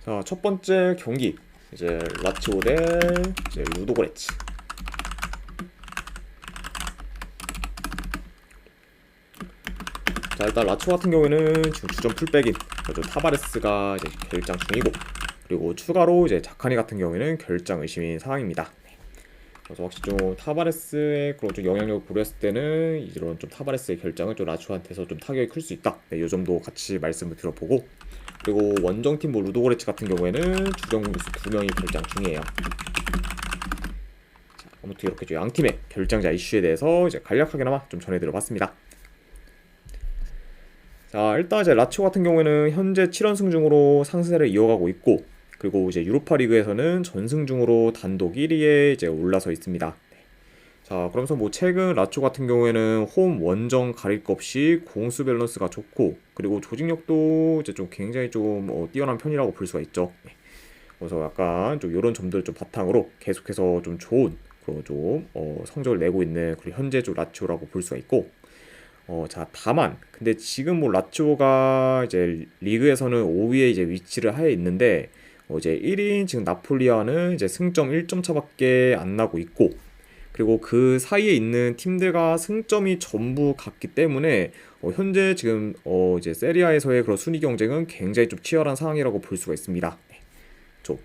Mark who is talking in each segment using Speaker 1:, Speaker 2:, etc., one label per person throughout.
Speaker 1: 자, 첫 번째 경기 이제 라치오 대 이제 루도고레츠. 자, 일단 라치오 같은 경우에는 지금 주전 풀백인 그래도 타바레스가 이제 결장 중이고, 그리고 추가로 이제 자카니 같은 경우에는 결장 의심인 상황입니다. 그래서 확실히 좀 타바레스의 그런 좀 영향력을 고려했을 때는 이런 좀 타바레스의 결장은 좀 라치오한테서 좀 타격이 클 수 있다. 네, 이 점도 같이 말씀을 드려보고, 그리고 원정팀 뭐 루도고레츠 같은 경우에는 주전 공격수 2명이 결장 중이에요. 자, 아무튼 이렇게 좀 양 팀의 결장자 이슈에 대해서 이제 간략하게나마 좀 전해드려봤습니다. 자, 일단 이제 라치오 같은 경우에는 현재 7연승 중으로 상세를 이어가고 있고, 그리고 이제 유로파 리그에서는 전승 중으로 단독 1위에 이제 올라서 있습니다. 자, 그러면서 뭐 최근 라치오 같은 경우에는 홈 원정 가릴 것 없이 공수 밸런스가 좋고, 그리고 조직력도 이제 좀 굉장히 좀 뛰어난 편이라고 볼 수가 있죠. 그래서 약간 좀 이런 점들을 좀 바탕으로 계속해서 좀 좋은 그런 좀 성적을 내고 있는 그리고 현재 좀 라치오라고 볼 수가 있고, 자, 다만 근데 지금 뭐 라치오가 이제 리그에서는 5위에 이제 위치를 하에 있는데, 이제 1위인 지금 나폴리와는 이제 승점 1점 차밖에 안 나고 있고, 그리고 그 사이에 있는 팀들과 승점이 전부 같기 때문에 현재 지금 이제 세리아에서의 그런 순위 경쟁은 굉장히 좀 치열한 상황이라고 볼 수가 있습니다. 좀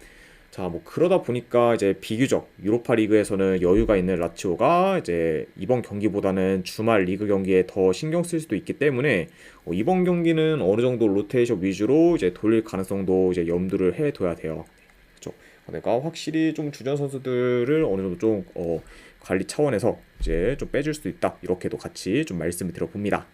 Speaker 1: 자, 뭐 그러다 보니까 이제 비교적 유로파 리그에서는 여유가 있는 라치오가 이제 이번 경기보다는 주말 리그 경기에 더 신경 쓸 수도 있기 때문에 이번 경기는 어느 정도 로테이션 위주로 이제 돌릴 가능성도 이제 염두를 해둬야 돼요. 그렇죠? 그러니까 확실히 좀 주전 선수들을 어느 정도 좀 관리 차원에서 이제 좀 빼줄 수도 있다. 이렇게도 같이 좀 말씀을 드려봅니다.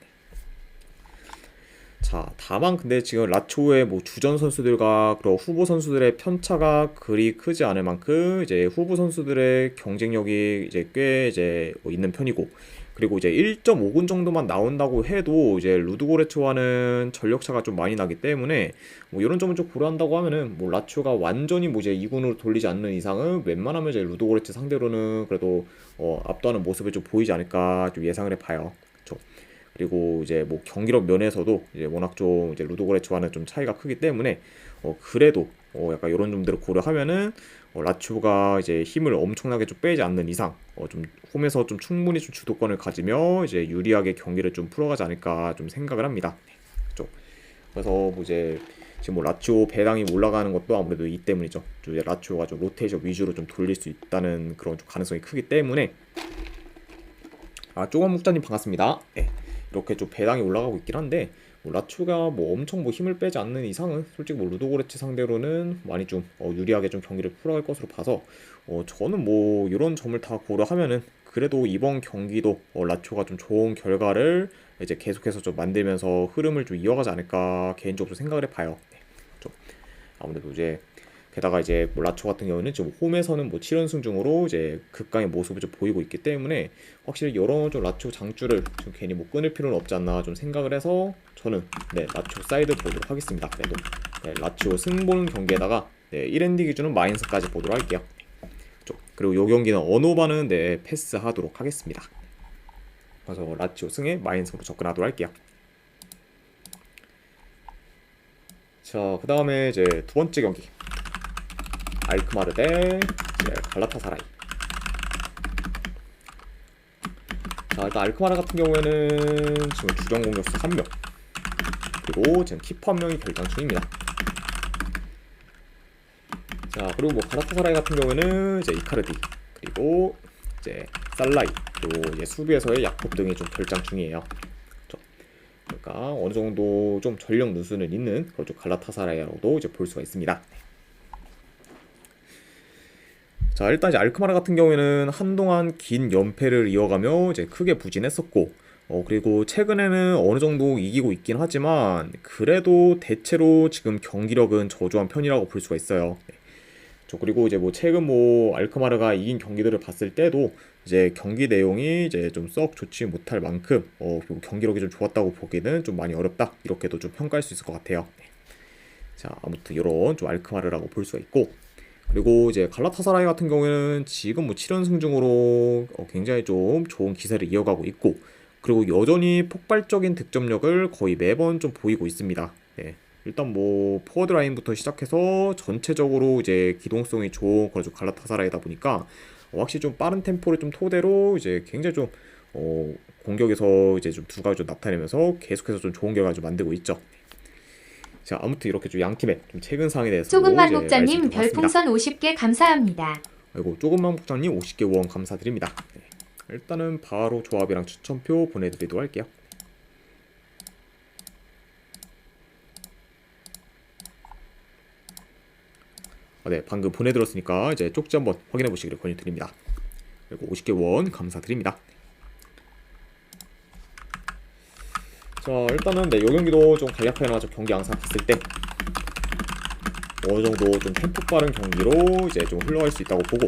Speaker 1: 자, 다만 근데 지금 라초의 뭐 주전 선수들과 그리고 후보 선수들의 편차가 그리 크지 않을 만큼 이제 후보 선수들의 경쟁력이 이제 꽤 이제 있는 편이고, 그리고 이제 1.5군 정도만 나온다고 해도 이제 루드고레츠와는 전력차가 좀 많이 나기 때문에 뭐 이런 점을 좀 고려한다고 하면은 뭐 라초가 완전히 뭐 이제 2군으로 돌리지 않는 이상은 웬만하면 이제 루드고레츠 상대로는 그래도 압도하는 모습을 좀 보이지 않을까 좀 예상을 해봐요. 그쵸? 그리고 이제 뭐 경기력 면에서도 이제 워낙 좀 이제 루도고레츠와는 좀 차이가 크기 때문에 그래도 약간 이런 점들을 고려하면은 라츠오가 이제 힘을 엄청나게 좀 빼지 않는 이상 좀 홈에서 좀 충분히 좀 주도권을 가지며 이제 유리하게 경기를 좀 풀어가지 않을까 좀 생각을 합니다. 그죠? 그래서 뭐 이제 지금 뭐 라치오 배당이 올라가는 것도 아무래도 이 때문이죠. 좀 이제 라치오가 좀 로테이션 위주로 좀 돌릴 수 있다는 그런 좀 가능성이 크기 때문에. 쪼건 묵자님 반갑습니다. 네, 이렇게 좀 배당이 올라가고 있긴 한데 뭐 라츠가 뭐 엄청 뭐 힘을 빼지 않는 이상은 솔직히 뭐 루도고레츠 상대로는 많이 좀 유리하게 좀 경기를 풀어갈 것으로 봐서 저는 뭐 이런 점을 다 고려하면은 그래도 이번 경기도 라츠가 좀 좋은 결과를 이제 계속해서 좀 만들면서 흐름을 좀 이어가지 않을까 개인적으로 생각을 해봐요. 네, 좀 아무래도 이제 게다가 이제 뭐 라초 같은 경우는 지금 홈에서는 뭐 7연승 중으로 이제 극강의 모습을 좀 보이고 있기 때문에 확실히 이런 좀 라초 장줄을 좀 괜히 뭐 끊을 필요는 없지 않나 좀 생각을 해서 저는 네 라초 사이드 보도록 하겠습니다. 그래도 네, 라초 승본 경기에다가 네, 1엔딩 기준은 마이너스까지 보도록 할게요. 그리고 이 경기는 언오바는 네 패스하도록 하겠습니다. 그래서 라치오 승에 마이너스로 접근하도록 할게요. 자, 그 다음에 이제 두 번째 경기 알크마르 대 갈라타사라이. 자, 일단 알크마르 같은 경우에는 지금 주전 공격수 1명, 그리고 지금 키퍼 1명이 결장 중입니다. 자, 그리고 뭐 갈라타사라이 같은 경우에는 이제 이카르디, 그리고 이제 살라이, 그리고 이제 수비에서의 야콥 등이 좀 결장 중이에요. 그러니까 어느 정도 좀 전력 누수는 있는 그런 좀 갈라타사라이라고도 이제 볼 수가 있습니다. 자, 일단 이제 알크마르 같은 경우에는 한동안 긴 연패를 이어가며 이제 크게 부진했었고, 그리고 최근에는 어느 정도 이기고 있긴 하지만 그래도 대체로 지금 경기력은 저조한 편이라고 볼 수가 있어요. 네. 그리고 이제 뭐 최근 뭐 알크마르가 이긴 경기들을 봤을 때도 이제 경기 내용이 이제 좀 썩 좋지 못할 만큼 그리고 경기력이 좀 좋았다고 보기는 좀 많이 어렵다, 이렇게도 좀 평가할 수 있을 것 같아요. 네. 자, 아무튼 이런 좀 알크마르라고 볼 수가 있고, 그리고 이제 갈라타사라이 같은 경우에는 지금 뭐 7연승 중으로 굉장히 좀 좋은 기세를 이어가고 있고, 그리고 여전히 폭발적인 득점력을 거의 매번 좀 보이고 있습니다. 네. 일단 뭐 포워드 라인부터 시작해서 전체적으로 이제 기동성이 좋은 그런 좀 갈라타사라이다 보니까 확실히 좀 빠른 템포를 좀 토대로 이제 굉장히 좀 공격에서 이제 좀 두각을 좀 나타내면서 계속해서 좀 좋은 결과를 좀 만들고 있죠. 자, 아무튼 이렇게 좀 양팀의 좀 최근 상황에 대해서도
Speaker 2: 조금만
Speaker 1: 이제
Speaker 2: 목자님
Speaker 1: 말씀드려봤습니다.
Speaker 2: 별풍선 50개 감사합니다.
Speaker 1: 아이고, 조금만 국장님 50개 후원 감사드립니다. 네. 일단은 바로 조합이랑 추천표 보내드리도록 할게요. 네, 방금 보내드렸으니까 이제 쪽지 한번 확인해 보시기를 권유드립니다. 그리고 50개 원 감사드립니다. 자, 일단은 네, 요 경기도 좀 간략하게 나와서 경기 양상 봤을 때 어느 정도 좀 템포 빠른 경기로 이제 좀 흘러갈 수 있다고 보고,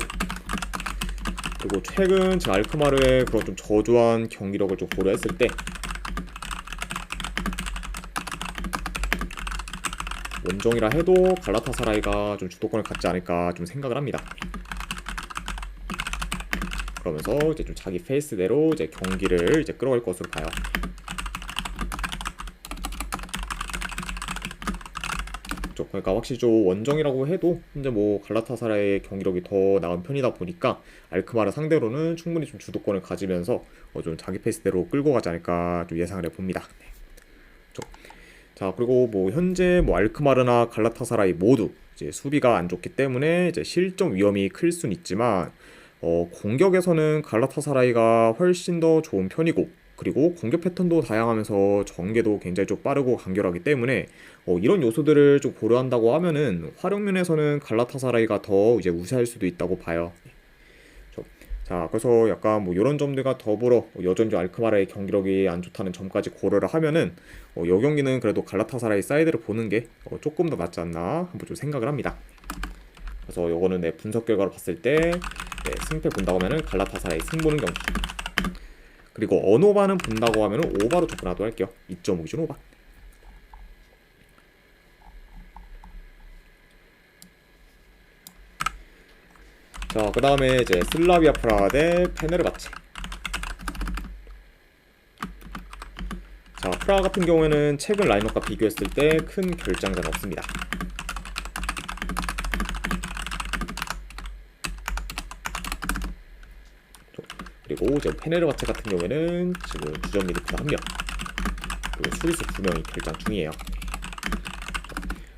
Speaker 1: 그리고 최근 제 알크마르의 그런 좀 저조한 경기력을 좀 고려했을 때 원정이라 해도 갈라타사라이가 좀 주도권을 갖지 않을까 좀 생각을 합니다. 그러면서 이제 좀 자기 페이스대로 이제 경기를 이제 끌어갈 것으로 봐요. 그러니까 확실히 좀 원정이라고 해도 현재 뭐 갈라타사라의 경기력이 더 나은 편이다 보니까 알크마르 상대로는 충분히 좀 주도권을 가지면서 좀 자기 페이스대로 끌고 가지 않을까 좀 예상을 해봅니다. 네. 자, 그리고 뭐 현재 뭐 알크마르나 갈라타사라이 모두 이제 수비가 안 좋기 때문에 이제 실점 위험이 클 순 있지만 공격에서는 갈라타사라이가 훨씬 더 좋은 편이고, 그리고 공격 패턴도 다양하면서 전개도 굉장히 좀 빠르고 간결하기 때문에 이런 요소들을 좀 고려한다고 하면은 활용면에서는 갈라타사라이가 더 이제 우세할 수도 있다고 봐요. 자, 그래서 약간 뭐 이런 점들과 더불어 여전히 알크마르의 경기력이 안 좋다는 점까지 고려를 하면은 이 경기는 그래도 갈라타사라이 사이드를 보는 게 조금 더 낫지 않나 한번 좀 생각을 합니다. 그래서 요거는 내 분석 결과로 봤을 때 승패 본다고 하면은 갈라타사라이 승 보는 경기, 그리고 언오바는 본다고 하면은 오바로 접근하도록 할게요. 2.5 기준 오바. 자, 그 다음에 이제 슬라비아 프라하 대 페네르바체. 자, 프라하 같은 경우에는 최근 라인업과 비교했을 때 큰 결장은 없습니다. 그리고 이제 페네르바체 같은 경우에는 지금 주전 미드필더 1명, 그리고 수비수 2명이 결장 중이에요.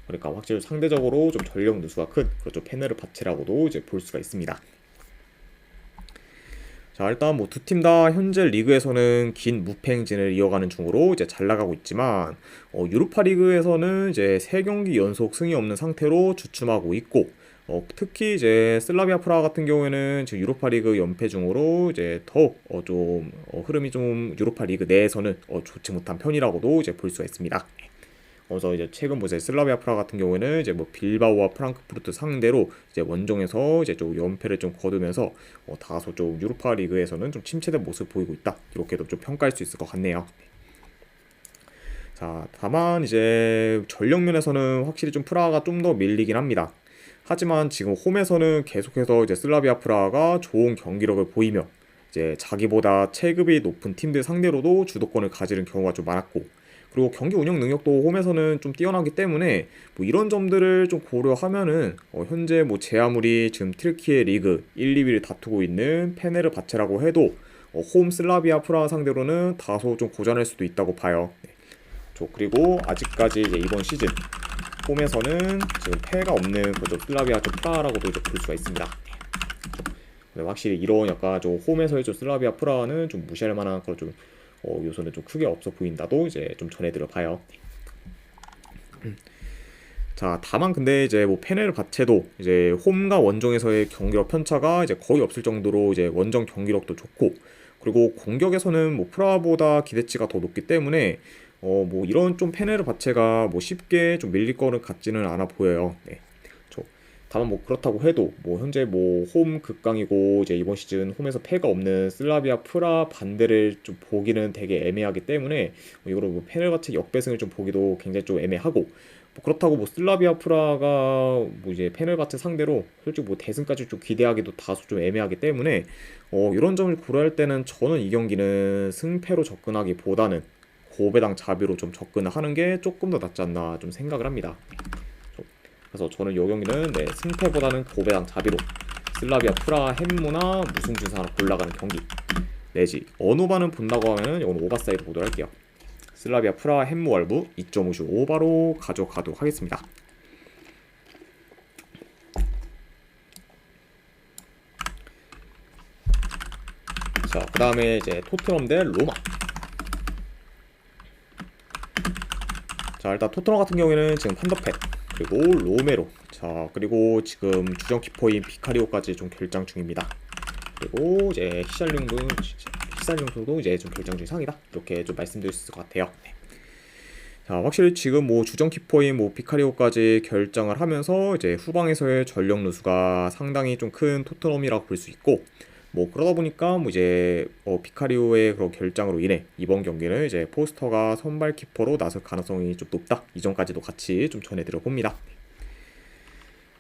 Speaker 1: 그러니까 확실히 상대적으로 좀 전력 누수가 큰 그렇죠, 페네르바체라고도 이제 볼 수가 있습니다. 자, 일단 뭐 두 팀 다 현재 리그에서는 긴 무패 행진을 이어가는 중으로 이제 잘 나가고 있지만 유로파 리그에서는 이제 3경기 연속 승이 없는 상태로 주춤하고 있고, 특히 이제 슬라비아 프라하 같은 경우에는 지금 유로파 리그 연패 중으로 이제 더욱 좀 흐름이 좀 유로파 리그 내에서는 좋지 못한 편이라고도 이제 볼 수가 있습니다. 그래서 이제 최근 보세요, 슬라비아 프라하 같은 경우에는 이제 뭐 빌바오와 프랑크푸르트 상대로 이제 원정에서 이제 좀 연패를 좀 거두면서 다소 좀 유로파 리그에서는 좀 침체된 모습을 보이고 있다, 이렇게도 좀 평가할 수 있을 것 같네요. 자, 다만 이제 전력 면에서는 확실히 좀 프라하가 좀 더 밀리긴 합니다. 하지만 지금 홈에서는 계속해서 이제 슬라비아 프라하가 좋은 경기력을 보이며 이제 자기보다 체급이 높은 팀들 상대로도 주도권을 가지는 경우가 좀 많았고, 그리고 경기 운영 능력도 홈에서는 좀 뛰어나기 때문에 뭐 이런 점들을 좀 고려하면은 현재 뭐 제 아무리 지금 트르키예 리그 1, 2위를 다투고 있는 페네르바체라고 해도 홈 슬라비아 프라하 상대로는 다소 좀 고전할 수도 있다고 봐요. 네. 그리고 아직까지 이제 이번 시즌 홈에서는 지금 패가 없는 그저 슬라비아 좀 프라하라고도 이제 볼 수가 있습니다. 확실히 이런 약간 좀 홈에서의 좀 슬라비아 프라하는 좀 무시할 만한 그런 좀 요소는 좀 크게 없어 보인다도 이제 좀 전해드려 봐요. 자, 다만 근데 이제 뭐 페네르바체도 이제 홈과 원정에서의 경기력 편차가 이제 거의 없을 정도로 이제 원정 경기력도 좋고, 그리고 공격에서는 뭐 프라하보다 기대치가 더 높기 때문에 뭐 이런 좀 페네르바체가 뭐 쉽게 좀 밀릴 거는 같지는 않아 보여요. 네. 다만 뭐 그렇다고 해도 뭐 현재 뭐 홈 극강이고 이제 이번 시즌 홈에서 패가 없는 슬라비아 프라 반대를 좀 보기는 되게 애매하기 때문에 이거로 뭐 페네르바체 역배승을 좀 보기도 굉장히 좀 애매하고, 뭐 그렇다고 뭐 슬라비아 프라가 뭐 이제 페네르바체 상대로 솔직히 뭐 대승까지 좀 기대하기도 다소 좀 애매하기 때문에 이런 점을 고려할 때는 저는 이 경기는 승패로 접근하기보다는 고배당 자비로 좀 접근을 하는 게 조금 더 낫지 않나 좀 생각을 합니다. 그래서 저는 이 경기는 네, 승패보다는 고배당 자비로 슬라비아 프라하 햄무나 무승준사 하나 골라가는 경기 내지 언오바는 본다고 하면은 이건 오버사이드 보도록 할게요. 슬라비아 프라하 햄무 월부 2.5슛 오바로 가져가도록 하겠습니다. 자, 그 다음에 이제 토트넘 대 로마. 자, 일단 토트넘 같은 경우에는 지금 판더펜 그리고 로메로, 자 그리고 지금 주전 키퍼인 비카리오까지 좀 결장 중입니다. 그리고 이제 히살룡도 이제 좀 결장 중 상이다, 이렇게 좀 말씀드릴 수 있을 것 같아요. 네. 자, 확실히 지금 뭐 주전 키퍼인 뭐 비카리오까지 결장을 하면서 이제 후방에서의 전력 누수가 상당히 좀 큰 토트넘이라고 볼 수 있고, 뭐 그러다 보니까 뭐 이제 비카리오의 그런 결장으로 인해 이번 경기는 이제 포스터가 선발 키퍼로 나설 가능성이 좀 높다, 이 점까지도 같이 좀 전해드려 봅니다.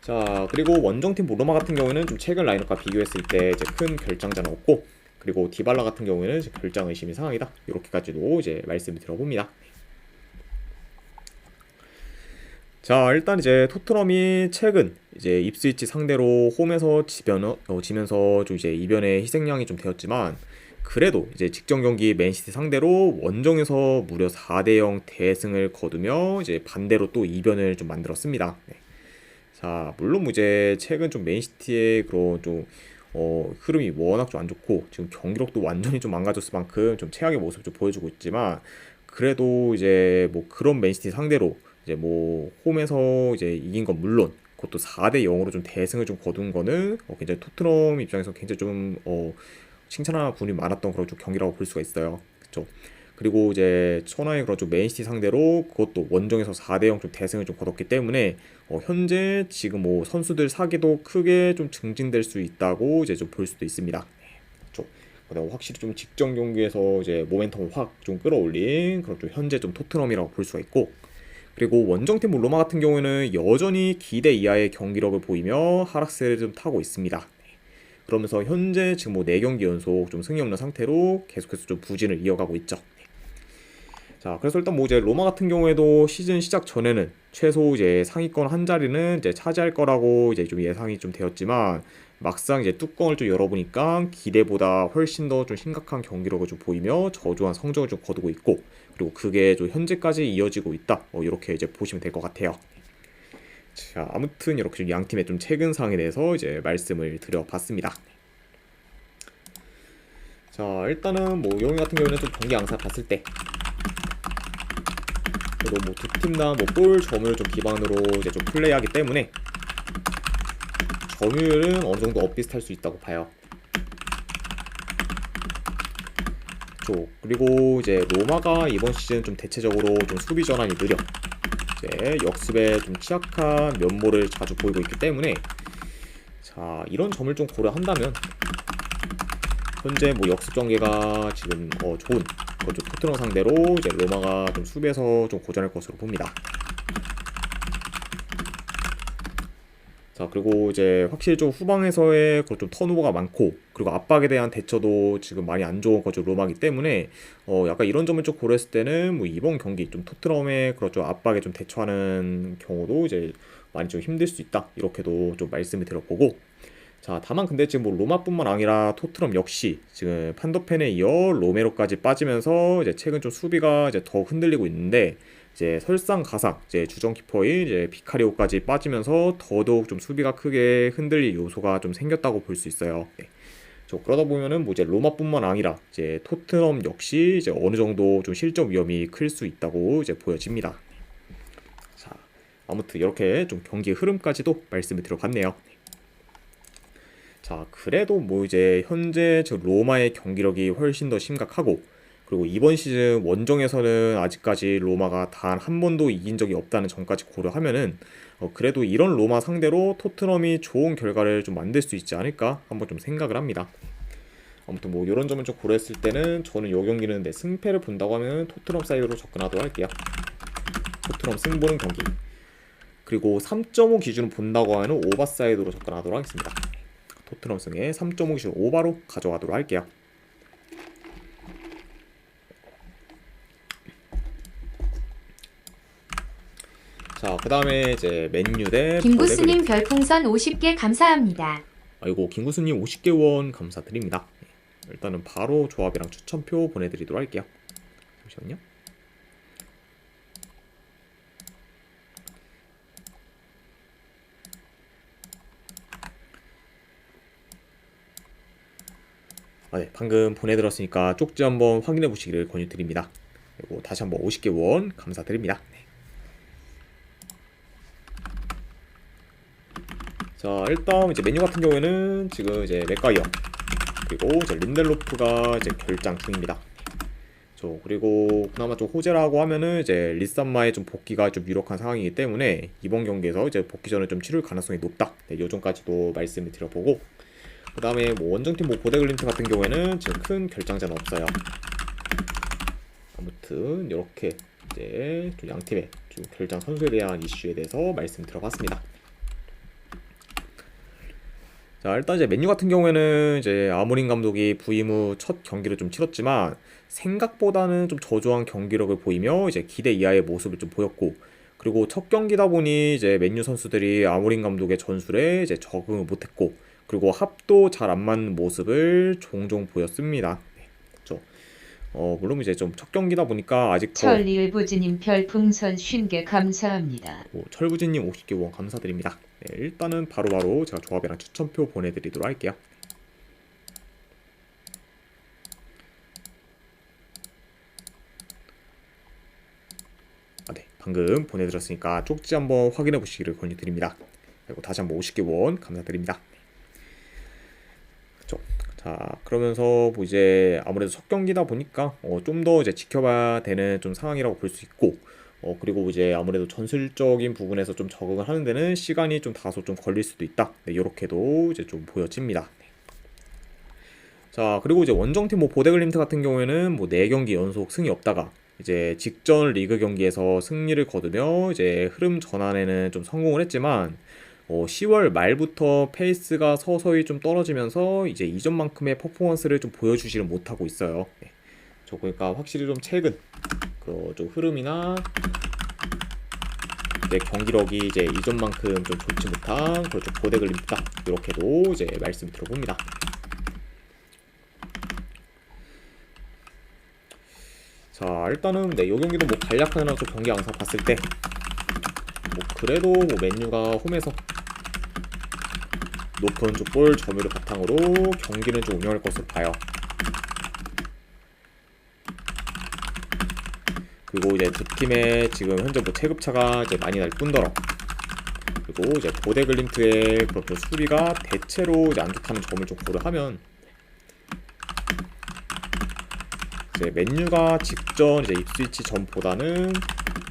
Speaker 1: 자, 그리고 원정팀 로마 같은 경우에는 좀 최근 라인업과 비교했을 때 이제 큰 결장자는 없고, 그리고 디발라 같은 경우에는 이제 결장 의심이 상황이다, 이렇게까지도 이제 말씀을 드려봅니다. 자, 일단 이제 토트넘이 최근 이제 입스위치 상대로 홈에서 지면서 좀 이제 이변의 희생양이 좀 되었지만, 그래도 이제 직전 경기 맨시티 상대로 원정에서 무려 4대0 대승을 거두며 이제 반대로 또 이변을 좀 만들었습니다. 네. 자, 물론 뭐 이제 최근 좀 맨시티의 그런 좀 흐름이 워낙 좀 안 좋고 지금 경기력도 완전히 좀 망가졌을 만큼 좀 최악의 모습을 좀 보여주고 있지만, 그래도 이제 뭐 그런 맨시티 상대로 이제 뭐 홈에서 이제 이긴 건 물론 그것도 4대 0으로 좀 대승을 좀 거둔 거는 굉장히 토트넘 입장에서 굉장히 좀 칭찬할 부분이 많았던 그런 좀 경기라고 볼 수가 있어요. 그렇죠? 그리고 이제 천하의 그런 좀 맨시티 상대로 그것도 원정에서 4대 0 좀 대승을 좀 거뒀기 때문에 현재 지금 뭐 선수들 사기도 크게 좀 증진될 수 있다고 이제 좀 볼 수도 있습니다. 그렇죠? 그다음 확실히 좀 직전 경기에서 이제 모멘텀을 확 좀 끌어올린 그런 좀 현재 좀 토트넘이라고 볼 수가 있고, 그리고 원정팀 로마 같은 경우에는 여전히 기대 이하의 경기력을 보이며 하락세를 좀 타고 있습니다. 그러면서 현재 지금 뭐 4경기 연속 좀 승리 없는 상태로 계속해서 좀 부진을 이어가고 있죠. 자, 그래서 일단 뭐 이제 로마 같은 경우에도 시즌 시작 전에는 최소 이제 상위권 한 자리는 이제 차지할 거라고 이제 좀 예상이 좀 되었지만, 막상 이제 뚜껑을 좀 열어보니까 기대보다 훨씬 더 좀 심각한 경기력을 좀 보이며 저조한 성적을 좀 거두고 있고, 그리고 그게 좀 현재까지 이어지고 있다, 이렇게 이제 보시면 될 것 같아요. 자, 아무튼 이렇게 좀 양 팀의 좀 최근 상황에 대해서 이제 말씀을 드려봤습니다. 자, 일단은 뭐 이 같은 경우는 좀 경기 양상 봤을 때 그래도 뭐 두 팀 다 뭐 골 점유율 좀 기반으로 이제 좀 플레이하기 때문에 점유율은 어느 정도 엇비슷할 수 있다고 봐요. 그리고 이제 로마가 이번 시즌 좀 대체적으로 좀 수비 전환이 느려 이제 역습에 좀 취약한 면모를 자주 보이고 있기 때문에, 자 이런 점을 좀 고려한다면 현재 뭐 역습 전개가 지금 좋은 그렇죠, 토트넘 상대로 이제 로마가 좀 수비에서 좀 고전할 것으로 봅니다. 자, 그리고 이제 확실히 좀 후방에서의 그런 좀 턴오버가 많고, 그리고 압박에 대한 대처도 지금 많이 안 좋은 거죠, 로마기 때문에 약간 이런 점을 좀 고려했을 때는 뭐 이번 경기 좀 토트넘의 그런 좀 압박에 좀 대처하는 경우도 이제 많이 좀 힘들 수 있다, 이렇게도 좀 말씀을 드려보고, 자 다만 근데 지금 뭐 로마뿐만 아니라 토트넘 역시 지금 판더펜에 이어 로메로까지 빠지면서 이제 최근 좀 수비가 이제 더 흔들리고 있는데, 이제 설상가상 이제 주전 키퍼인 이제 비카리오까지 빠지면서 더더욱 좀 수비가 크게 흔들릴 요소가 좀 생겼다고 볼 수 있어요. 네. 그러다 보면은 뭐 이제 로마뿐만 아니라 이제 토트넘 역시 이제 어느 정도 좀 실점 위험이 클 수 있다고 이제 보여집니다. 자, 아무튼 이렇게 좀 경기 흐름까지도 말씀을 드려봤네요. 자, 그래도 뭐 이제 현재 저 로마의 경기력이 훨씬 더 심각하고, 그리고 이번 시즌 원정에서는 아직까지 로마가 단 한 번도 이긴 적이 없다는 점까지 고려하면은 그래도 이런 로마 상대로 토트넘이 좋은 결과를 좀 만들 수 있지 않을까 한번 좀 생각을 합니다. 아무튼 뭐 이런 점을 좀 고려했을 때는 저는 이 경기는 내 승패를 본다고 하면 토트넘 사이드로 접근하도록 할게요. 토트넘 승 보는 경기. 그리고 3.5 기준으로 본다고 하면 오버 사이드로 접근하도록 하겠습니다. 토트넘 승에 3.5 기준 오버로 가져가도록 할게요. 그다음에 이제 맨유 대
Speaker 2: 김구스님
Speaker 1: 보데글림트.
Speaker 2: 별풍선 50개 감사합니다.
Speaker 1: 아이고 김구스님 50개 원 감사드립니다. 일단은 바로 조합이랑 추천표 보내드리도록 할게요. 잠시만요. 네, 방금 보내드렸으니까 쪽지 한번 확인해 보시기를 권유드립니다. 그리고 다시 한번 50개 원 감사드립니다. 네. 자, 일단 이제 메뉴 같은 경우에는 지금 이제 맥과이어 그리고 이제 린델로프가 이제 결장 중입니다. 그리고 그나마 좀 호재라고 하면은 이제 리산마의 좀 복귀가 좀 유력한 상황이기 때문에 이번 경기에서 이제 복귀 전에 좀 치를 가능성이 높다. 네, 요 정도까지도 말씀을 드려보고, 그 다음에 뭐 원정팀 뭐 보데글림트 같은 경우에는 지금 큰 결장자는 없어요. 아무튼 이렇게 이제 좀 양팀의 좀 결장 선수에 대한 이슈에 대해서 말씀 들어봤습니다. 자, 일단 이제 맨유 같은 경우에는 이제 아모린 감독이 부임 후 첫 경기를 좀 치렀지만 생각보다는 좀 저조한 경기력을 보이며 이제 기대 이하의 모습을 좀 보였고, 그리고 첫 경기다 보니 이제 맨유 선수들이 아모린 감독의 전술에 이제 적응을 못했고, 그리고 합도 잘 안 맞는 모습을 종종 보였습니다. 네, 그렇죠. 물론 이제 좀 첫 경기다 보니까 아직 더
Speaker 3: 천리을부지님 별풍선 50개 감사합니다.
Speaker 1: 철부진님 50개 원 감사드립니다. 네, 일단은 바로바로 제가 조합이랑 추천표 보내드리도록 할게요. 네, 방금 보내드렸으니까 쪽지 한번 확인해 보시기를 권유드립니다. 그리고 다시 한번 50개 원 감사드립니다. 그쵸. 자, 그러면서 뭐 이제 아무래도 첫 경기다 보니까 좀 더 이제 지켜봐야 되는 좀 상황이라고 볼 수 있고, 그리고 이제 아무래도 전술적인 부분에서 좀 적응을 하는 데는 시간이 좀 다소 좀 걸릴 수도 있다. 네, 이렇게도 이제 좀 보여집니다. 네. 자, 그리고 이제 원정팀 뭐 보데글림트 같은 경우에는 뭐 4경기 연속 승이 없다가 이제 직전 리그 경기에서 승리를 거두며 이제 흐름 전환에는 좀 성공을 했지만 10월 말부터 페이스가 서서히 좀 떨어지면서 이제 이전만큼의 퍼포먼스를 좀 보여주지를 못하고 있어요. 네. 그러니까 확실히 좀 최근 그 좀 흐름이나 이제 경기력이 이제 이전만큼 좀 좋지 못한 그렇죠 보데글림트다, 이렇게도 이제 말씀 들어봅니다. 자, 일단은 네, 요 경기도 뭐 간략한 좀 경기 양상 봤을 때 뭐 그래도 뭐 맨유가 홈에서 높은 좀 볼 점유율 바탕으로 경기는 좀 운영할 것으로 봐요. 그리고 이제 두 팀의 지금 현재 뭐 체급차가 이제 많이 날 뿐더러, 그리고 이제 보데글림트의 그런 좀 수비가 대체로 이제 안 좋다는 점을 좀 고려하면 이제 맨유가 직전 이제 입스위치 전보다는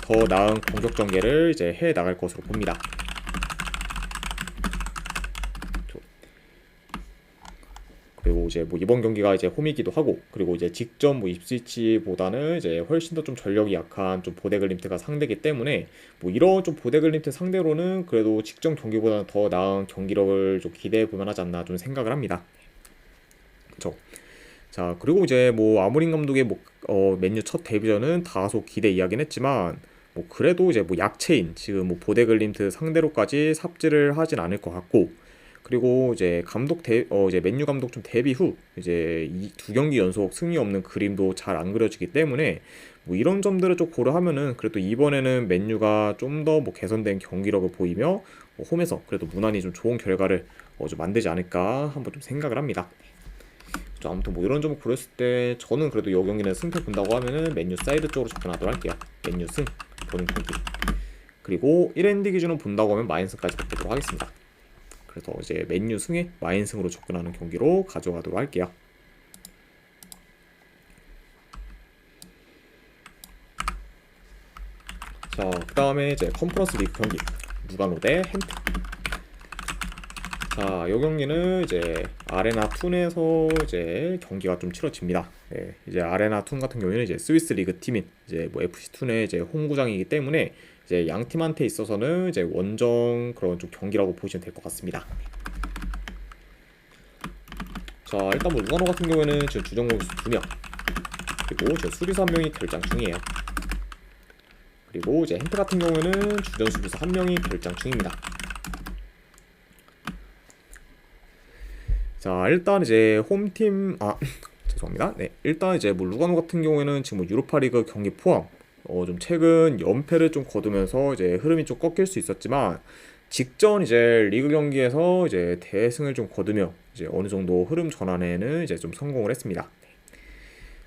Speaker 1: 더 나은 공격 전개를 이제 해 나갈 것으로 봅니다. 그리고 이제 뭐 이번 경기가 이제 홈이기도 하고, 그리고 이제 직전 뭐 입스위치보다는 이제 훨씬 더 좀 전력이 약한 좀 보데글림트가 상대이기 때문에 뭐 이런 좀 보데글림트 상대로는 그래도 직전 경기보다는 더 나은 경기력을 좀 기대해 볼 만하지 않나 좀 생각을 합니다. 그렇죠. 자, 그리고 이제 뭐 아모린 감독의 뭐 맨유 첫 데뷔전은 다소 기대 이야기는 했지만 뭐 그래도 이제 뭐 약체인 지금 뭐 보데글림트 상대로까지 삽질을 하진 않을 것 같고, 그리고 이제 이제 맨유 감독 좀 데뷔 후 이제 이 두 경기 연속 승리 없는 그림도 잘 안 그려지기 때문에 뭐 이런 점들을 좀 고려하면은 그래도 이번에는 맨유가 좀 더 뭐 개선된 경기력을 보이며 홈에서 그래도 무난히 좀 좋은 결과를 좀 만들지 않을까 한번 좀 생각을 합니다. 아무튼 뭐 이런 점을 고렸을 때 저는 그래도 이 경기는 승패 본다고 하면은 맨유 사이드 쪽으로 접근하도록 할게요. 맨유 승 보는 경기. 그리고 1엔드 기준으로 본다고 하면 마인승까지 보도록 하겠습니다. 그래서 이제 맨유 승에 마인승으로 접근하는 경기로 가져가도록 할게요. 자, 그 다음에 이제 컨퍼런스 리그 경기 누가노 대 햄튼. 자, 이 경기는 이제 아레나 툰에서 이제 경기가 좀 치러집니다. 네, 이제 아레나 툰 같은 경우에는 이제 스위스 리그 팀인 이제 뭐 FC 툰의 이제 홈구장이기 때문에 이제 양 팀한테 있어서는 이제 원정 그런 좀 경기라고 보시면 될 것 같습니다. 자, 일단 뭐 루가노 같은 경우에는 지금 주전 공격수 2명, 그리고 지금 수비수 1명이 결장 중이에요. 그리고 이제 헨트 같은 경우에는 주전 수비수 한 명이 결장 중입니다. 자, 일단 이제 홈팀 죄송합니다. 네, 일단 이제 뭐 루가노 같은 경우에는 지금 뭐 유로파리그 경기 포함 좀 최근 연패를 좀 거두면서 이제 흐름이 좀 꺾일 수 있었지만 직전 이제 리그 경기에서 이제 대승을 좀 거두며 이제 어느 정도 흐름 전환에는 이제 좀 성공을 했습니다.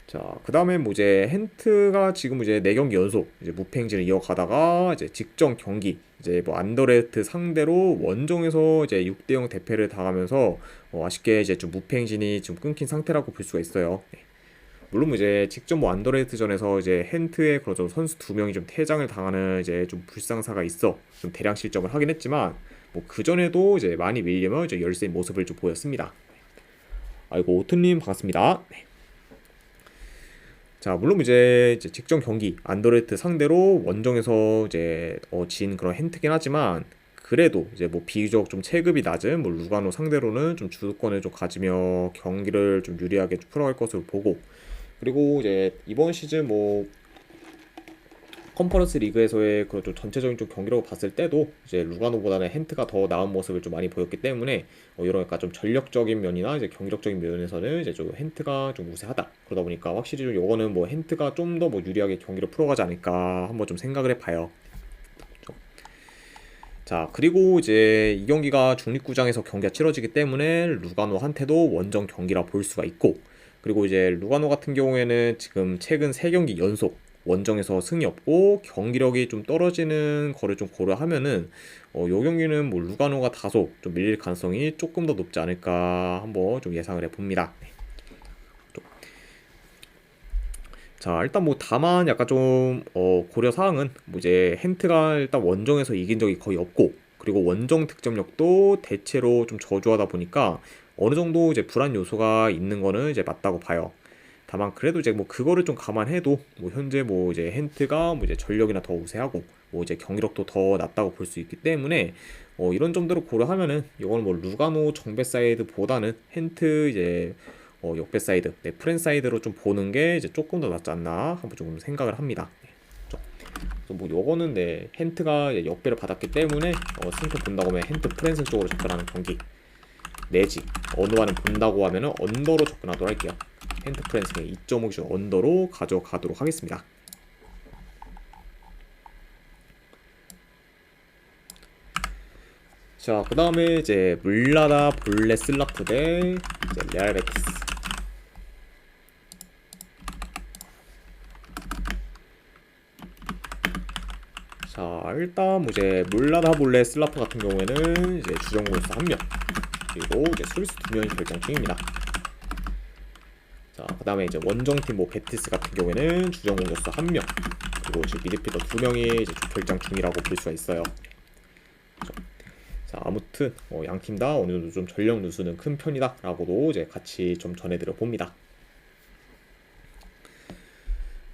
Speaker 1: 자, 그다음에 뭐 이제 헨트가 지금 이제 4경기 연속 이제 무패 행진을 이어가다가 이제 직전 경기 이제 뭐 안더레트 상대로 원정에서 이제 6대0 대패를 당하면서 아쉽게 이제 좀 무패 행진이 좀 끊긴 상태라고 볼 수가 있어요. 네. 물론 뭐 이제 직전 뭐 안더레트전에서 이제 헨트의 그런 좀 선수 2명이 좀 퇴장을 당하는 이제 좀 불상사가 있어 좀 대량 실점을 하긴 했지만 뭐 그 전에도 이제 많이 밀리면 이제 열세인 모습을 좀 보였습니다. 아이고 오트님 반갑습니다. 네. 자, 물론 이제 직전 경기 안더레트 상대로 원정에서 이제 진 그런 헨트긴 하지만 그래도 이제 뭐 비교적 좀 체급이 낮은 뭐 루가노 상대로는 좀 주도권을 좀 가지며 경기를 좀 유리하게 좀 풀어갈 것으로 보고, 그리고 이제 이번 시즌 뭐 컨퍼런스 리그에서의 그런 좀 전체적인 좀 경기라고 봤을 때도 이제 루가노보다는 헨트가 더 나은 모습을 좀 많이 보였기 때문에 이런 약간 좀 전력적인 면이나 이제 경기력적인 면에서는 이제 좀 헨트가 좀 우세하다. 그러다 보니까 확실히 좀 요거는 뭐 헨트가 좀 더 뭐 유리하게 경기를 풀어가지 않을까 한번 좀 생각을 해봐요. 자, 그리고 이제 이 경기가 중립구장에서 경기가 치러지기 때문에 루가노한테도 원정 경기라 볼 수가 있고, 그리고 이제 루가노 같은 경우에는 지금 최근 3경기 연속 원정에서 승이 없고 경기력이 좀 떨어지는 거를 좀 고려하면은 요 경기는 뭐 루가노가 다소 좀 밀릴 가능성이 조금 더 높지 않을까 한번 좀 예상을 해봅니다. 자, 일단 뭐 다만 약간 좀 고려 사항은 뭐 이제 헨트가 일단 원정에서 이긴 적이 거의 없고, 그리고 원정 득점력도 대체로 좀 저조하다 보니까 어느 정도 이제 불안 요소가 있는 거는 이제 맞다고 봐요. 다만 그래도 이제 뭐 그거를 좀 감안해도 뭐 현재 뭐 이제 헨트가 뭐 이제 전력이나 더 우세하고 뭐 이제 경기력도 더 낮다고 볼 수 있기 때문에 이런 점들을 고려하면은 이건 뭐 루가노 정배 사이드보다는 헨트 이제 역배 사이드, 네, 프렌 사이드로 좀 보는 게 이제 조금 더 낫지 않나 한번 좀 생각을 합니다. 그래서 뭐 요거는 네, 헨트가 이제 역배를 받았기 때문에 승패 본다고 하면 헨트 프렌스 쪽으로 접근하는 경기 내지 언어와는 본다고 하면은 언더로 접근하도록 할게요. 헨트 프렌스의 2.5 기준 언더로 가져가도록 하겠습니다. 자, 그 다음에 이제 물라다 볼레 슬라프 대 이제 레알 베티스. 자, 일단 뭐 이제 물라다 볼레 슬라프 같은 경우에는 이제 주전 공격수 1명 그리고 이제 수비수 2명이 결정 중입니다. 자, 그 다음에 이제 원정팀 뭐 베티스 같은 경우에는 주전 공격수 1명 그리고 지금 미드필더 2명이 이제 결정 중이라고 볼 수가 있어요. 자, 아무튼 양팀 다 어느 정도 좀 전력 누수는 큰 편이다라고도 이제 같이 좀 전해드려 봅니다.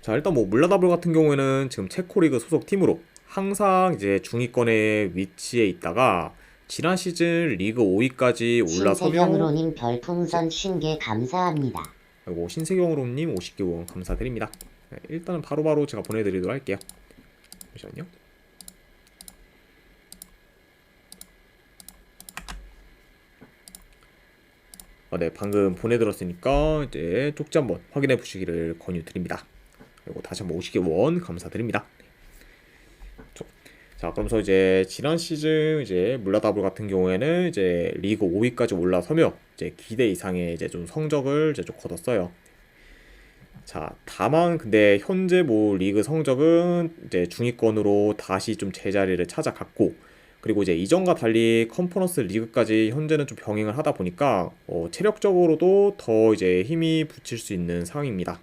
Speaker 1: 자, 일단 뭐 물라다볼 같은 경우에는 지금 체코 리그 소속 팀으로 항상 이제 중위권에 위치해 있다가 지난 시즌 리그 5위까지 올라서며
Speaker 4: 신세경으로님 별풍선 50개 감사합니다.
Speaker 1: 그리고 신세경으로님 50개 후원 감사드립니다. 네, 일단은 바로바로 제가 보내드리도록 할게요. 잠시만요. 네, 방금 보내드렸으니까 이제 쪽지 한번 확인해 보시기를 권유드립니다. 그리고 다시 한번 50개 원 감사드립니다. 자, 그러면서 이제 지난 시즌 이제 물라다볼 같은 경우에는 이제 리그 5위까지 올라서며 이제 기대 이상의 이제 좀 성적을 이제 좀 거뒀어요. 자, 다만 근데 현재 뭐 리그 성적은 이제 중위권으로 다시 좀 제자리를 찾아갔고, 그리고 이제 이전과 달리 컨퍼런스 리그까지 현재는 좀 병행을 하다 보니까 체력적으로도 더 이제 힘이 붙일 수 있는 상황입니다.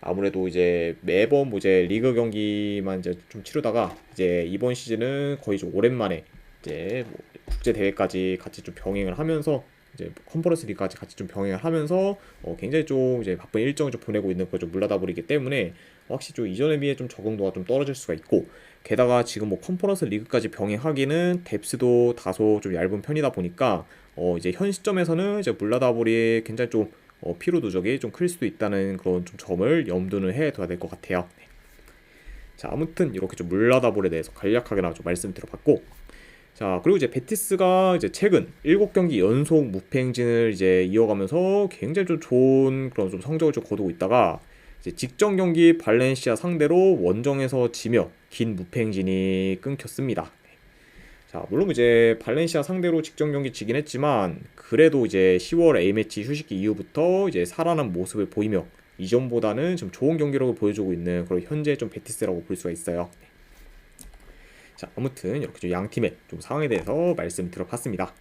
Speaker 1: 아무래도 이제 매번 뭐 이제 리그 경기만 이제 좀 치르다가 이제 이번 시즌은 거의 좀 오랜만에 이제 뭐 국제 대회까지 같이 좀 병행을 하면서 이제 컨퍼런스 리그까지 같이 좀 병행을 하면서 굉장히 좀 이제 바쁜 일정을 좀 보내고 있는 걸 좀 물러다버리기 때문에 확실히 좀 이전에 비해 좀 적응도가 좀 떨어질 수가 있고, 게다가 지금 뭐 컨퍼런스 리그까지 병행하기는 뎁스도 다소 좀 얇은 편이다 보니까 이제 현 시점에서는 이제 물러다버리 굉장히 좀 피로 누적이 좀 클 수도 있다는 그런 좀 점을 염두는 해둬야 될 것 같아요. 자, 아무튼 이렇게 좀 물라다볼에 대해서 간략하게나마 좀 말씀드려봤고, 자, 그리고 이제 베티스가 이제 최근 7경기 연속 무패 행진을 이제 이어가면서 굉장히 좀 좋은 그런 좀 성적을 좀 거두고 있다가 이제 직전 경기 발렌시아 상대로 원정에서 지며 긴 무패 행진이 끊겼습니다. 자, 물론 이제 발렌시아 상대로 직전 경기 지긴 했지만 그래도 이제 10월 A매치 휴식기 이후부터 이제 살아난 모습을 보이며 이전보다는 좀 좋은 경기력을 보여주고 있는 그런 현재 좀 베티스라고 볼 수가 있어요. 자, 아무튼 이렇게 좀 양 팀의 좀 상황에 대해서 말씀드려봤습니다.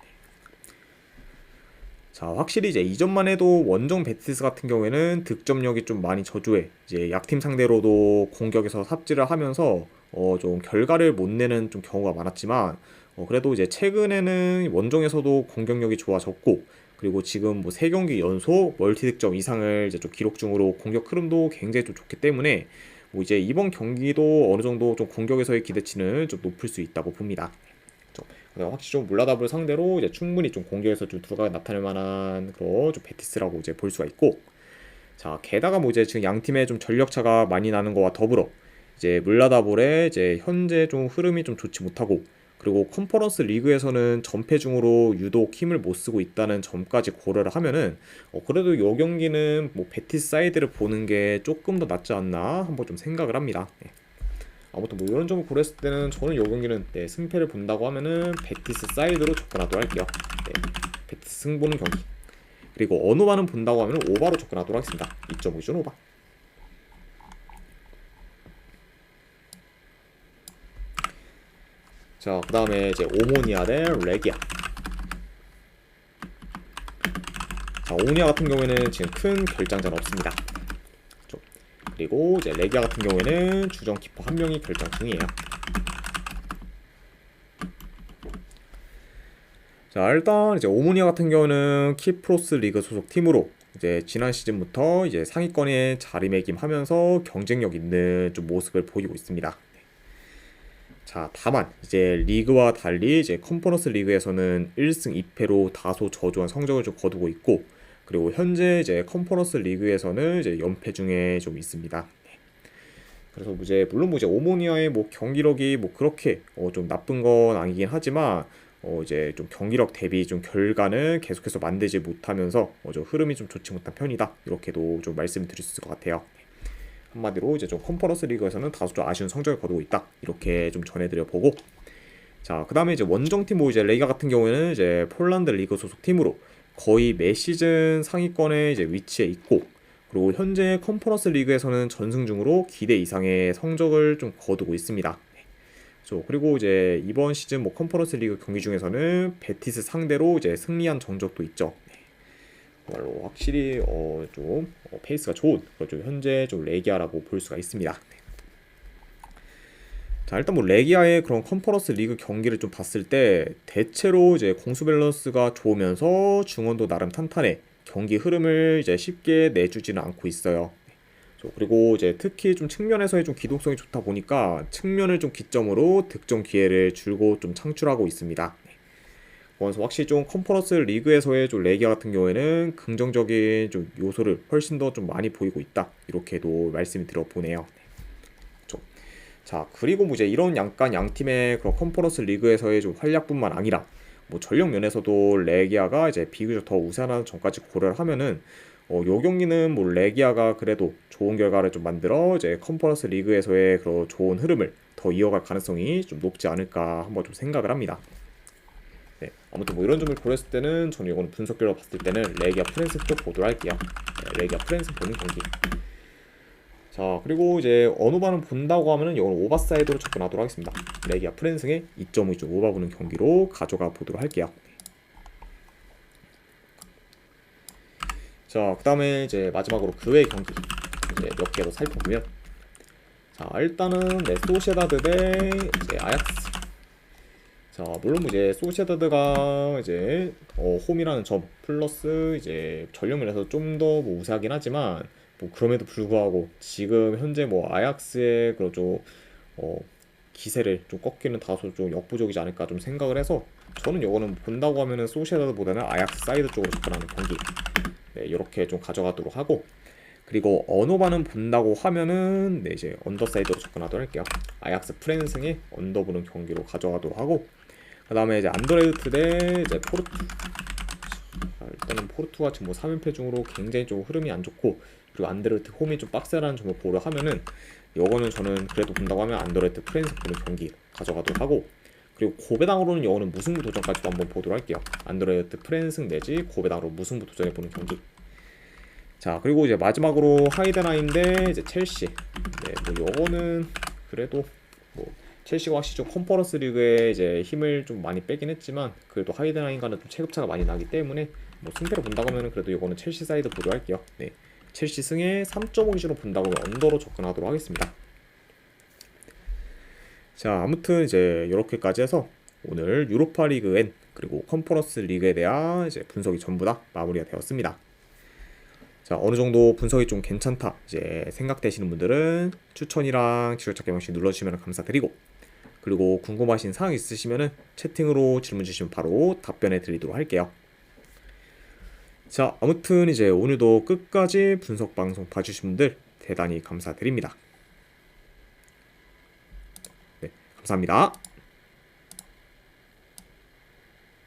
Speaker 1: 자, 확실히 이제 이전만 해도 원정 베티스 같은 경우에는 득점력이 좀 많이 저조해 이제 약팀 상대로도 공격에서 삽질을 하면서 좀 결과를 못 내는 좀 경우가 많았지만 그래도 이제 최근에는 원정에서도 공격력이 좋아졌고, 그리고 지금 뭐 3경기 연속 멀티 득점 이상을 이제 좀 기록 중으로 공격 흐름도 굉장히 좀 좋기 때문에 뭐 이제 이번 경기도 어느 정도 좀 공격에서의 기대치는 좀 높을 수 있다고 봅니다. 확실히 좀 물라다볼 상대로 이제 충분히 좀 공격에서 좀 두각을 나타낼 만한 그런 좀 베티스라고 이제 볼 수가 있고, 자, 게다가 뭐 이제 지금 양 팀의 좀 전력 차가 많이 나는 거와 더불어 이제 물라다볼의 이제 현재 좀 흐름이 좀 좋지 못하고, 그리고 컨퍼런스 리그에서는 전패 중으로 유독 힘을 못 쓰고 있다는 점까지 고려를 하면은 그래도 이 경기는 뭐 베티스 사이드를 보는 게 조금 더 낫지 않나 한번 좀 생각을 합니다. 네. 아무튼 뭐 이런 점을 고려했을 때는 저는 이 경기는 승패를 본다고 하면은 베티스 사이드로 접근하도록 할게요. 베티스 승보는 경기. 그리고 언어반은 본다고 하면은 오바로 접근하도록 하겠습니다. 2.5 기준 오바. 자, 그 다음에 이제 오모니아 대 레기아. 자, 오모니아 같은 경우에는 지금 큰 결장자는 없습니다. 그리고 이제 레기아 같은 경우에는 주전 키퍼 한 명이 결장 중이에요. 자, 일단 이제 오모니아 같은 경우는 키프로스 리그 소속 팀으로 이제 지난 시즌부터 이제 상위권에 자리매김하면서 경쟁력 있는 좀 모습을 보이고 있습니다. 자, 다만 이제 리그와 달리 이제 컨퍼런스 리그에서는 1승 2패로 다소 저조한 성적을 좀 거두고 있고, 그리고 현재 이제 컨퍼런스 리그에서는 이제 연패 중에 좀 있습니다. 그래서 이제 물론 뭐 이제 오모니아의 뭐 경기력이 뭐 그렇게 좀 나쁜 건 아니긴 하지만 이제 좀 경기력 대비 좀 결과는 계속해서 만들지 못하면서 좀 흐름이 좀 좋지 못한 편이다, 이렇게도 좀 말씀드릴 수 있을 것 같아요. 한마디로 이제 좀 컨퍼런스 리그에서는 다소 좀 아쉬운 성적을 거두고 있다, 이렇게 좀 전해드려 보고, 자, 그 다음에 이제 원정팀 뭐 이제 레기아 같은 경우에는 이제 폴란드 리그 소속 팀으로 거의 매 시즌 상위권에 이제 위치해 있고, 그리고 현재 컨퍼런스 리그에서는 전승 중으로 기대 이상의 성적을 좀 거두고 있습니다. 그리고 이제 이번 시즌 뭐 컨퍼런스 리그 경기 중에서는 베티스 상대로 이제 승리한 정적도 있죠. 정말로 확실히 좀 페이스가 좋은 좀 현재 좀 레기아라고 볼 수가 있습니다. 자, 일단 뭐 레기아의 그런 컨퍼런스 리그 경기를 좀 봤을 때 대체로 이제 공수 밸런스가 좋으면서 중원도 나름 탄탄해 경기 흐름을 이제 쉽게 내주지는 않고 있어요. 그리고 이제 특히 좀 측면에서의 좀 기동성이 좋다 보니까 측면을 좀 기점으로 득점 기회를 줄곧 좀 창출하고 있습니다. 그래서 확실히 좀 컨퍼런스 리그에서의 좀 레기아 같은 경우에는 긍정적인 좀 요소를 훨씬 더 좀 많이 보이고 있다, 이렇게도 말씀을 드려보네요. 자, 그리고 뭐 이제 이런 약간 양 팀의 그런 컨퍼런스 리그에서의 좀 활약뿐만 아니라 뭐 전력 면에서도 레기아가 이제 비교적 더 우세하다는 점까지 고려를 하면은 요 경기는 뭐 레기아가 그래도 좋은 결과를 좀 만들어 이제 컨퍼런스 리그에서의 그런 좋은 흐름을 더 이어갈 가능성이 좀 높지 않을까 한번 좀 생각을 합니다. 네, 아무튼 뭐 이런 점을 고려했을 때는 저는 이거는 분석 결과 봤을 때는 레기아 프렌스 쪽 보도록 할게요. 네, 레기아 프렌스 보는 경기. 자, 그리고 이제 언어반은 본다고 하면은 이건 오버사이드로 접근하도록 하겠습니다. 레기아 프렌스의 2.5 오버 보는 경기로 가져가 보도록 할게요. 자, 그 다음에 이제 마지막으로 그 외의 경기 이제 몇 개 더 살펴보면, 자, 일단은 네, 소시에다드 대 이제 아약스. 자, 물론 이제 소시에다드가 이제 홈이라는 점 플러스 이제 전력면에서 좀 더 뭐 우세하긴 하지만 뭐 그럼에도 불구하고 지금 현재 뭐 아약스의 그런 좀 기세를 좀 꺾기는 다소 좀 역부족이지 않을까 좀 생각을 해서 저는 이거는 본다고 하면은 소시에다드보다는 아약스 사이드 쪽으로 접근하는 경기, 네, 이렇게 좀 가져가도록 하고, 그리고 언어반응 본다고 하면은 네, 이제 언더사이드로 접근하도록 할게요. 아약스 프렌승의 언더 보는 경기로 가져가도록 하고, 그 다음에 이제 안더레르트 대 이제 포르투. 자, 일단은 포르투가 지금 뭐 3연패 중으로 굉장히 좀 흐름이 안 좋고, 그리고 안더레르트 홈이 좀 빡세라는 점을 보려 하면은 이거는 저는 그래도 본다고 하면 안더레르트 프렌스 보는 경기 가져가도록 하고, 그리고 고배당으로는 이거는 무승부 도전까지도 한번 보도록 할게요. 안더레르트 프렌승 내지 고배당으로 무승부 도전해 보는 경기. 자, 그리고 이제 마지막으로 하이드라인 대 이제 첼시. 네, 뭐 요거는 그래도 뭐 첼시가 확실히 좀 컨퍼런스 리그에 이제 힘을 좀 많이 빼긴 했지만 그래도 하이드라인과는 좀 체급차가 많이 나기 때문에 뭐 승패로 본다고 하면은 그래도 이거는 첼시 사이드 보도록 할게요. 네, 첼시 승에 3.5 기준으로 본다고 하면 언더로 접근하도록 하겠습니다. 자, 아무튼 이제 이렇게까지 해서 오늘 유로파 리그 N 그리고 컨퍼런스 리그에 대한 이제 분석이 전부 다 마무리가 되었습니다. 자, 어느 정도 분석이 좀 괜찮다 이제 생각되시는 분들은 추천이랑 지적찾기 방식 눌러주시면 감사드리고, 그리고 궁금하신 사항 있으시면은 채팅으로 질문 주시면 바로 답변해 드리도록 할게요. 자, 아무튼 이제 오늘도 끝까지 분석 방송 봐주신 분들 대단히 감사드립니다. 네, 감사합니다.